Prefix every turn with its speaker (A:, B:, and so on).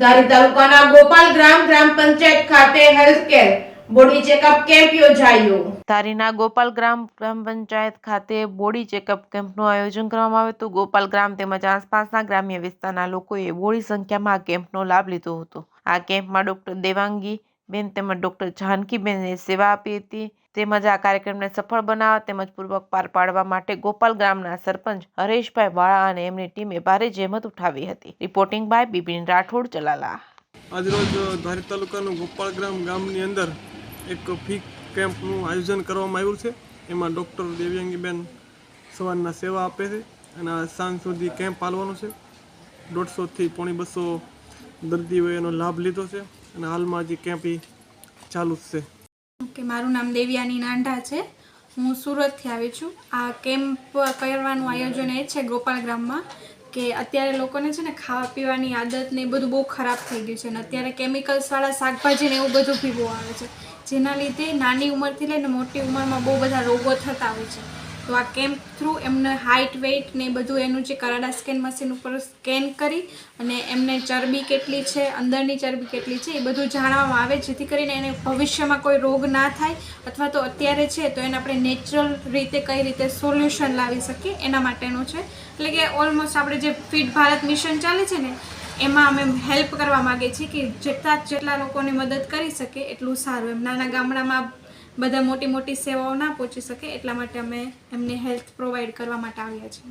A: ધારી તાલુકાના ગોપાલ ગ્રામ પંચાયત ખાતે health care body checkup camp યોજાયો। ધારીના ગોપાલ ગ્રામ પંચાયત ખાતે બોડી ચેકઅપ કેમ્પનું આયોજન કરવામાં આવ્યું હતું। ગોપાલ ગ્રામ તેમજ આસપાસના ગ્રામ્ય વિસ્તારના લોકોએ બોડી સંખ્યામાં આ કેમ્પનો લાભ લીધો હતો। આ કેમ્પમાં ડોક્ટર દેવાંગી બેન તેમજ ડોક્ટર જાનકીબેને સેવા આપી હતી તેમજ આ કાર્યક્રમને સફળ બનાવવા તેમજ પૂર્વક પાર પાડવા માટે ગોપાલ ગ્રામના સરપંચ હરેશભાઈ વાળા અને એમની ટીમે ભારે જહેમત ઉઠાવી હતી। Reporting by Bipin Rathod Chalala.
B: આજરોજ ધારી તાલુકાનું ગોપાલ ગામની અંદર એક ફી કેમ્પનું આયોજન કરવામાં આવ્યું છે। એમાં ડૉક્ટર દેવ્યાંગીબેન સવારના સેવા આપે છે અને આ સાંજ સુધી કેમ્પ હાલવાનો છે। 150થી પોણી 200 દર્દીઓએ એનો લાભ લીધો છે અને હાલમાં હજી કેમ્પ ચાલુ જ છે।
C: મારું નામ દેવ્યાની નાંઢા છે। હું સુરતથી આવી છું। આ કેમ્પ કરવાનું આયોજન એ છે ગોપાલ ગ્રામમાં કે અત્યારે લોકોને છે ને ખાવા પીવાની આદત ને એ બધું બહુ ખરાબ થઈ ગયું છે અને અત્યારે કેમિકલ્સવાળા શાકભાજી ને એવું બધું બી બહુ આવે છે, જેના લીધે નાની ઉંમરથી લઈને મોટી ઉંમરમાં બહુ બધા રોગો થતા હોય છે। તો આ કેમ્પ થ્રુ એમને હાઇટ વેઇટ ને બધું એનું જે કરાડા સ્કેન મશીન ઉપર સ્કેન કરી અને એમને ચરબી કેટલી છે, અંદરની ચરબી કેટલી છે એ બધું જાણવામાં આવે, જેથી કરીને એને ભવિષ્યમાં કોઈ રોગ ના થાય અથવા તો અત્યારે છે તો એને આપણે નેચરલ રીતે કઈ રીતે સોલ્યુશન લાવી શકીએ એના માટેનું છે। એટલે કે ઓલમોસ્ટ આપણે જે ફિટ ભારત મિશન ચાલે છે ને એમાં અમે હેલ્પ કરવા માગીએ છીએ કે જેટલા લોકોને મદદ કરી શકે એટલું સારું। એમ નાના ગામડામાં બધા મોટી સેવાઓ ના પહોંચી શકે એટલા માટે અમે એમને હેલ્થ પ્રોવાઈડ કરવા માટે આવ્યા છીએ।